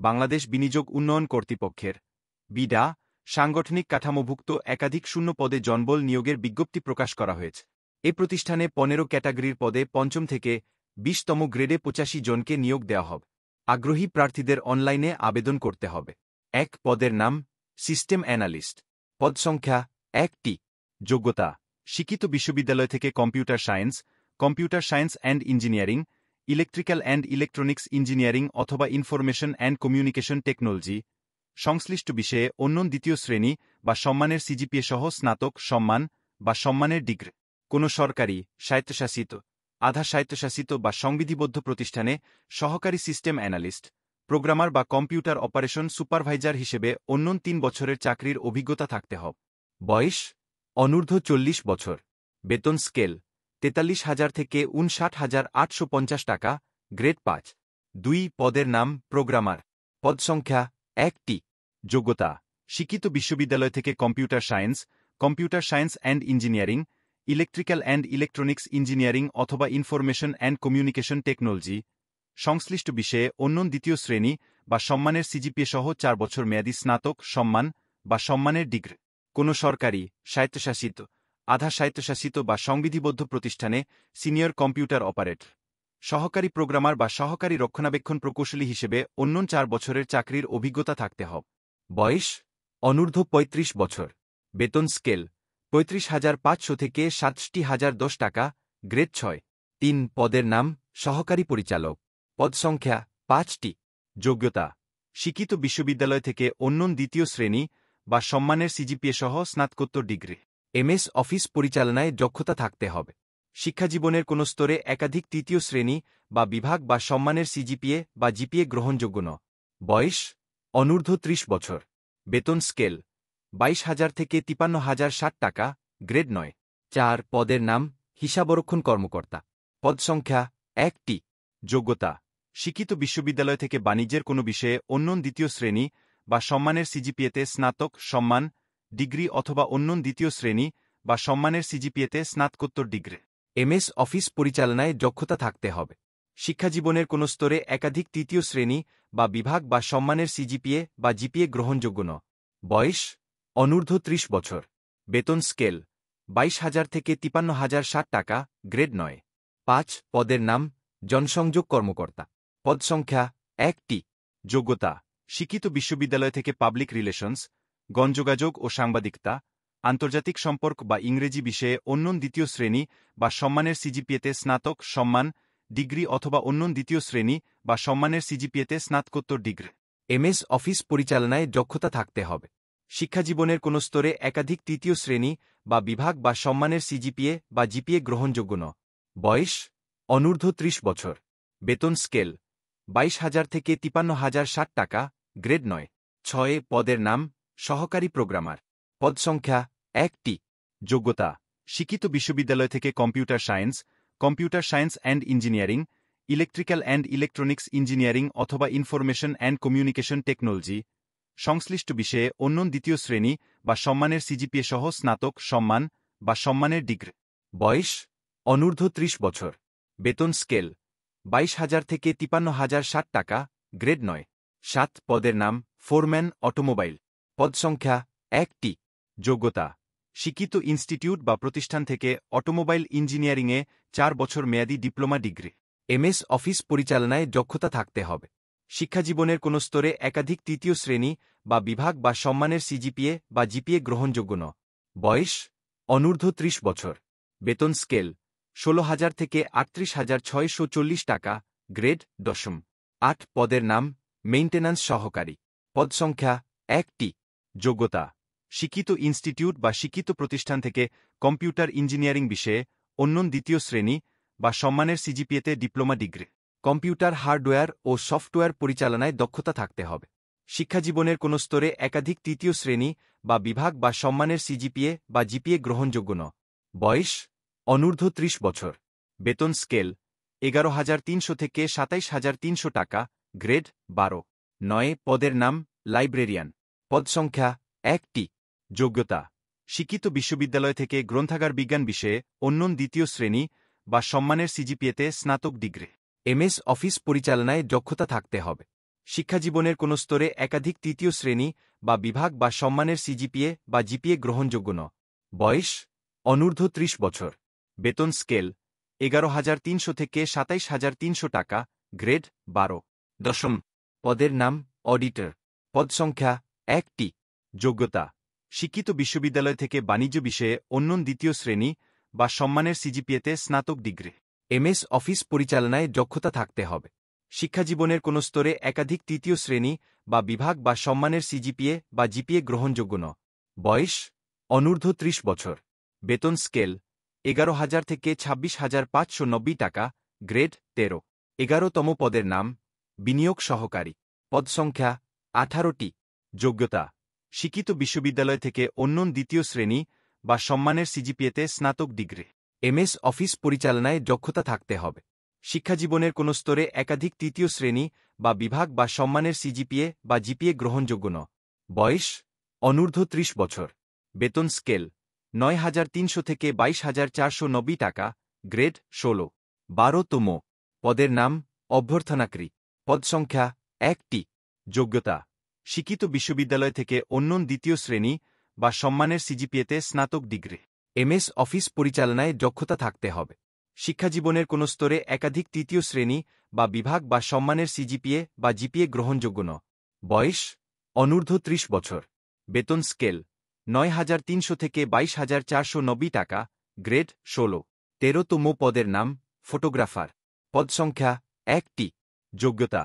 বাংলাদেশ বিনিয়োগ উন্নয়ন কর্তৃপক্ষের বিডা সাংগঠনিক কাঠামোভুক্ত একাধিক শূন্য পদে জনবল নিয়োগের বিজ্ঞপ্তি প্রকাশ করা হয়েছে। এ প্রতিষ্ঠানে 15 ক্যাটাগরির পদে 5ম থেকে 20তম গ্রেডে 85 জনকে নিয়োগ দেওয়া হবে। আগ্রহী প্রার্থীদের অনলাইনে আবেদন করতে হবে। 1 পদের নাম সিস্টেম অ্যানালিস্ট, পদ সংখ্যা 1টি। যোগ্যতা শিক্ষিত বিশ্ববিদ্যালয় থেকে computer science and engineering, electrical and electronics engineering অথবা ইনফরমেশন অ্যান্ড কমিউনিকেশন টেকনোলজি, সংশ্লিষ্ট বিষয়ে অন্য দ্বিতীয় শ্রেণী বা সম্মানের সিজিপিএ সহ স্নাতক সম্মান বা সম্মানের ডিগ্রি। কোনো সরকারি, স্বায়ত্তশাসিত, আধা স্বায়ত্তশাসিত বা সংবিধিবদ্ধ প্রতিষ্ঠানে সহকারী সিস্টেম অ্যানালিস্ট, প্রোগ্রামার বা কম্পিউটার অপারেশন সুপারভাইজার হিসেবে অন্য 3 বছরের চাকরির অভিজ্ঞতা থাকতে হবে। বয়স অনূর্ধ্ব 40 বছর। বেতন স্কেল 43,000 থেকে 59,850 টাকা, গ্রেড 5। 2 পদের নাম প্রোগ্রামার, পদ সংখ্যা 1টি। যোগ্যতা শিক্ষিত বিশ্ববিদ্যালয় থেকে computer science and engineering, electrical and electronics engineering অথবা ইনফরমেশন অ্যান্ড কমিউনিকেশন টেকনোলজি, সংশ্লিষ্ট বিষয়ে অন্য দ্বিতীয় শ্রেণী বা সম্মানের সিজিপিএ সহ 4 বছর মেয়াদী স্নাতক সম্মান বা সম্মানের ডিগ্রি। কোনো সরকারি, স্বায়ত্তশাসিত, আধা স্বায়ত্তশাসিত বা সংবিধিবদ্ধ প্রতিষ্ঠানে সিনিয়র কম্পিউটার অপারেটর, সহকারী প্রোগ্রামার বা সহকারী রক্ষণাবেক্ষণ প্রকৌশলী হিসেবে অন্য 4 বছরের চাকরির অভিজ্ঞতা থাকতে হবে। বয়স অনূর্ধ্ব 35 বছর। বেতন স্কেল 35,500 থেকে 67,010 টাকা, গ্রেড 6। 3 পদের নাম সহকারী পরিচালক, পদ সংখ্যা 5টি। যোগ্যতা শিক্ষিত বিশ্ববিদ্যালয় থেকে অন্য দ্বিতীয় শ্রেণী বা সম্মানের সিজিপিএ সহ স্নাতকোত্তর ডিগ্রি। এমএস অফিস পরিচালনায় দক্ষতা থাকতে হবে। শিক্ষাজীবনের কোনো স্তরে একাধিক তৃতীয় শ্রেণী বা বিভাগ বা সম্মানের সিজিপিএ বা জিপিএ গ্রহণযোগ্য ন। বয়স অনূর্ধ্ব 30 বছর। বেতন স্কেল 22,000 থেকে 53,060 টাকা, গ্রেড 9। 4 পদের নাম হিসাবরক্ষণ কর্মকর্তা, পদ সংখ্যা 1টি। যোগ্যতা শিক্ষিত বিশ্ববিদ্যালয় থেকে বাণিজ্যের কোনো বিষয়ে অন্য দ্বিতীয় শ্রেণী বা সম্মানের সিজিপিএতে স্নাতক সম্মান ডিগ্রি অথবা অন্য দ্বিতীয় শ্রেণী বা সম্মানের সিজিপিএতে স্নাতকোত্তর ডিগ্রি। এমএস অফিস পরিচালনায় দক্ষতা থাকতে হবে। শিক্ষাজীবনের কোনো স্তরে একাধিক তৃতীয় শ্রেণী বা বিভাগ বা সম্মানের সিজিপিএ বা জিপিএ গ্রহণযোগ্য ন। বয়স অনূর্ধ্ব 30 বছর। বেতন স্কেল 22,000 থেকে 53,060 টাকা, গ্রেড 9। 5 পদের নাম জনসংযোগ কর্মকর্তা, পদ সংখ্যা 1টি। যোগ্যতা শিক্ষিত বিশ্ববিদ্যালয় থেকে পাবলিক রিলেশনস, গণযোগাযোগ ও সাংবাদিকতা, আন্তর্জাতিক সম্পর্ক বা ইংরেজি বিষয়ে অন্য দ্বিতীয় শ্রেণী বা সম্মানের সিজিপিএতে স্নাতক সম্মান ডিগ্রি অথবা অন্য দ্বিতীয় শ্রেণী বা সম্মানের সিজিপিএতে স্নাতকোত্তর ডিগ্রি। এমএস অফিস পরিচালনায় দক্ষতা থাকতে হবে। শিক্ষাজীবনের কোনো স্তরে একাধিক তৃতীয় শ্রেণী বা বিভাগ বা সম্মানের সিজিপিএ বা জিপিএ গ্রহণযোগ্য ন। বয়স অনূর্ধ্ব 30 বছর। বেতন স্কেল 22,000 থেকে 53,060 টাকা, গ্রেড 9। 6 পদের নাম সহকারী প্রোগ্রামার, পদ সংখ্যা 1টি। যোগ্যতা শিক্ষিত বিশ্ববিদ্যালয় থেকে computer science and engineering, electrical and electronics engineering অথবা ইনফরমেশন অ্যান্ড কমিউনিকেশন টেকনোলজি, সংশ্লিষ্ট বিষয়ে অন্য দ্বিতীয় শ্রেণী বা সম্মানের সিজিপিএ সহ স্নাতক সম্মান বা সম্মানের ডিগ্রি। বয়স অনূর্ধ্ব 30 বছর। বেতন স্কেল 22,000 থেকে 53,060 টাকা, গ্রেড 9। 7 পদের নাম ফোরম্যান অটোমোবাইল, পদ সংখ্যা 1টি। যোগ্যতা শিক্ষিত ইনস্টিটিউট বা প্রতিষ্ঠান থেকে অটোমোবাইল ইঞ্জিনিয়ারিংয়ে 4 বছর মেয়াদী ডিপ্লোমা ডিগ্রি। এমএস অফিস পরিচালনায় দক্ষতা থাকতে হবে। শিক্ষাজীবনের কোনো স্তরে একাধিক তৃতীয় শ্রেণী বা বিভাগ বা সম্মানের সিজিপিএ বা জিপিএ গ্রহণযোগ্য ন। বয়স অনূর্ধ্ব 30 বছর। বেতন স্কেল 16,000 থেকে 38,640 টাকা, গ্রেড 10। 8 পদের নাম মেইনটেন্যান্স সহকারী, পদ সংখ্যা 1টি। যোগ্যতা শিক্ষিত ইনস্টিটিউট বা শিক্ষিত প্রতিষ্ঠান থেকে কম্পিউটার ইঞ্জিনিয়ারিং বিষয়ে অন্য দ্বিতীয় শ্রেণী বা সম্মানের সিজিপিএতে ডিপ্লোমা ডিগ্রি। কম্পিউটার হার্ডওয়্যার ও সফটওয়্যার পরিচালনায় দক্ষতা থাকতে হবে। শিক্ষাজীবনের কোনো স্তরে একাধিক তৃতীয় শ্রেণী বা বিভাগ বা সম্মানের সিজিপিএ বা জিপিএ গ্রহণযোগ্য ন। বয়স অনূর্ধ্ব 30 বছর। বেতন স্কেল 11,300 থেকে 27,300 টাকা, গ্রেড 12। 9 পদের নাম লাইব্রেরিয়ান, পদ সংখ্যা 1টি। যোগ্যতা শিক্ষিত বিশ্ববিদ্যালয় থেকে গ্রন্থাগার বিজ্ঞান বিষয়ে অন্য দ্বিতীয় শ্রেণী বা সম্মানের সিজিপিএতে স্নাতক ডিগ্রি। এমএস অফিস পরিচালনায় দক্ষতা থাকতে হবে। শিক্ষাজীবনের কোনো স্তরে একাধিক তৃতীয় শ্রেণী বা বিভাগ বা সম্মানের সিজিপিএ বা জিপিএ গ্রহণযোগ্য ন। বয়স অনূর্ধ্ব ৩০ বছর। বেতন স্কেল ১১,৩০০ থেকে ২৭,৩০০ টাকা। গ্রেড ১২। দশম পদের নাম অডিটর। পদ সংখ্যা ১টি। যোগ্যতা শিক্ষিত বিশ্ববিদ্যালয় থেকে বাণিজ্য বিষয়ে অন্য দ্বিতীয় শ্রেণী বা সম্মানের সিজিপিএতে স্নাতক ডিগ্রি। এমএস অফিস পরিচালনায় দক্ষতা থাকতে হবে। শিক্ষাজীবনের কোনো স্তরে একাধিক তৃতীয় শ্রেণী বা বিভাগ বা সম্মানের সিজিপিএ বা জিপিএ গ্রহণযোগ্য ন। বয়স অনূর্ধ্ব ৩০ বছর। বেতন স্কেল ১১,০০০ থেকে ২৬,৫৯০ টাকা। গ্রেড ১৩। ১১তম পদের নাম বিনিয়োগ সহকারী। পদ সংখ্যা ১৮টি। যোগ্যতা শিক্ষিত বিশ্ববিদ্যালয় থেকে অন্য দ্বিতীয় শ্রেণী বা সম্মানের সিজিপিএতে স্নাতক ডিগ্রি। এমএস অফিস পরিচালনায় দক্ষতা থাকতে হবে। শিক্ষাজীবনের কোনো স্তরে একাধিক তৃতীয় শ্রেণী বা বিভাগ বা সম্মানের সিজিপিএ বা জিপিএ গ্রহণযোগ্য ন। বয়স অনূর্ধ্ব ৩০ বছর। বেতন স্কেল ৯,৩০০ থেকে ২২,৪৯০ টাকা। গ্রেড ১৬। ১২তম পদের নাম অভ্যর্থনাকারী। পদ সংখ্যা ১টি। যোগ্যতা শিক্ষিত বিশ্ববিদ্যালয় থেকে অন্য দ্বিতীয় শ্রেণী বা সম্মানের সিজিপিএতে স্নাতক ডিগ্রি। এমএস অফিস পরিচালনায় দক্ষতা থাকতে হবে। শিক্ষাজীবনের কোনো স্তরে একাধিক তৃতীয় শ্রেণী বা বিভাগ বা সম্মানের সিজিপিএ বা জিপিএ গ্রহণযোগ্য ন। বয়স অনূর্ধ্ব ৩০ বছর। বেতন স্কেল ৯,৩০০ থেকে ২২,৪৯০ টাকা। গ্রেড ১৬। ১৩তম পদের নাম ফটোগ্রাফার। পদ সংখ্যা ১টি। যোগ্যতা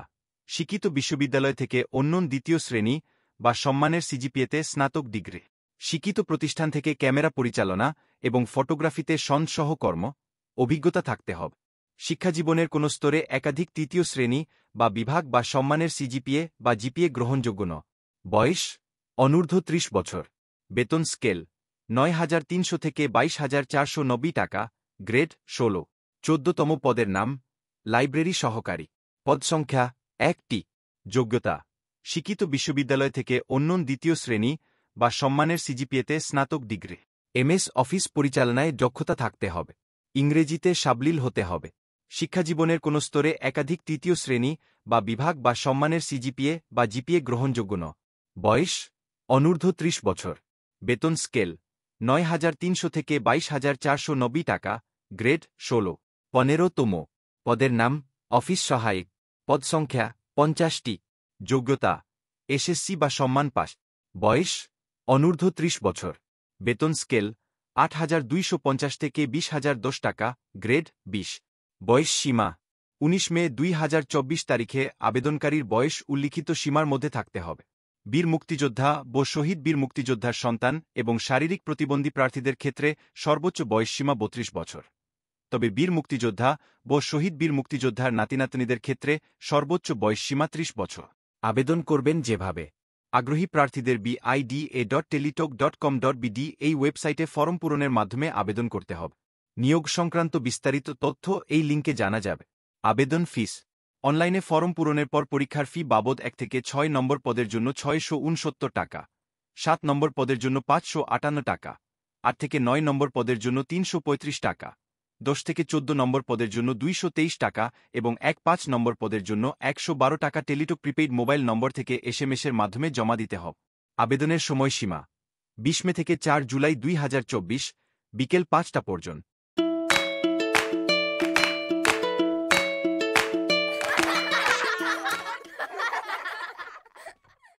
শিক্ষিত বিশ্ববিদ্যালয় থেকে অন্য দ্বিতীয় শ্রেণী বা সম্মানের সিজিপিএতে স্নাতক ডিগ্রি। শিক্ষিত প্রতিষ্ঠান থেকে ক্যামেরা পরিচালনা এবং ফটোগ্রাফিতে সহকর্ম অভিজ্ঞতা থাকতে হবে। শিক্ষাজীবনের কোনো স্তরে একাধিক তৃতীয় শ্রেণী বা বিভাগ বা সম্মানের সিজিপিএ বা জিপিএ গ্রহণযোগ্য ন। বয়স অনূর্ধ্ব ৩০ বছর। বেতন স্কেল ৯,৩০০ থেকে ২২,৪৯০ টাকা। গ্রেড ১৬। ১৪তম পদের নাম লাইব্রেরি সহকারী। পদ সংখ্যা ১টি। যোগ্যতা শিক্ষিত বিশ্ববিদ্যালয় থেকে অন্য দ্বিতীয় শ্রেণী বা সম্মানের সিজিপিএতে স্নাতক ডিগ্রি। এমএস অফিস পরিচালনায় দক্ষতা থাকতে হবে। ইংরেজিতে সাবলীল হতে হবে। শিক্ষাজীবনের কোনো স্তরে একাধিক তৃতীয় শ্রেণী বা বিভাগ বা সম্মানের সিজিপিএ বা জিপিএ গ্রহণযোগ্য ন। বয়স অনূর্ধ্ব ৩০ বছর। বেতন স্কেল ৯,৩০০ থেকে ২২,৪৯০ টাকা। গ্রেড ১৬। ১৫তম পদের নাম অফিস সহায়ক। পদ সংখ্যা ৫০টি। যোগ্যতা এসএসসি বা সম্মান পাস। বয়স অনূর্ধ্ব ৩০ বছর। বেতন স্কেল ৮,২৫০ থেকে ২০,০১০ টাকা। গ্রেড ২০। বয়স সীমা ১৯ মে ২০২৪ তারিখে আবেদনকারীর বয়স উল্লিখিত সীমার মধ্যে থাকতে হবে। বীর মুক্তিযোদ্ধা ও শহীদ বীর মুক্তিযোদ্ধার সন্তান এবং শারীরিক প্রতিবন্ধী প্রার্থীদের ক্ষেত্রে সর্বোচ্চ বয়সসীমা ৩২ বছর। তবে বীর মুক্তিযোদ্ধা ও শহীদ বীর মুক্তিযোদ্ধার নাতিনাতনিদের ক্ষেত্রে সর্বোচ্চ বয়সসীমা ৩০ বছর। আবেদন করবেন যেভাবে আগ্রহী প্রার্থীদের bida.teletalk.com.bd এই ওয়েবসাইটে ফরম পূরণের মাধ্যমে আবেদন করতে হবে। নিয়োগ সংক্রান্ত বিস্তারিত তথ্য এই লিঙ্কে জানা যাবে। আবেদন ফিস অনলাইনে ফরম পূরণের পর পরীক্ষার ফি বাবদ ১ থেকে ৬ নম্বর পদের জন্য ৬৬৯ টাকা, ৭ নম্বর পদের জন্য ৫৫৮ টাকা, ৮ থেকে ৯ নম্বর পদের জন্য ৩৩৫ টাকা, ১০ থেকে ১৪ নম্বর পদের জন্য ২২৩ টাকা এবং ১-৫ নম্বর পদের জন্য ১১২ টাকা টেলিটক প্রিপেইড মোবাইল নম্বর থেকে এসএমএসের মাধ্যমে জমা দিতে হবে। আবেদনের সময়সীমা ২০ মে থেকে ৪ জুলাই ২০২৪ বিকেল ৫টা পর্যন্ত।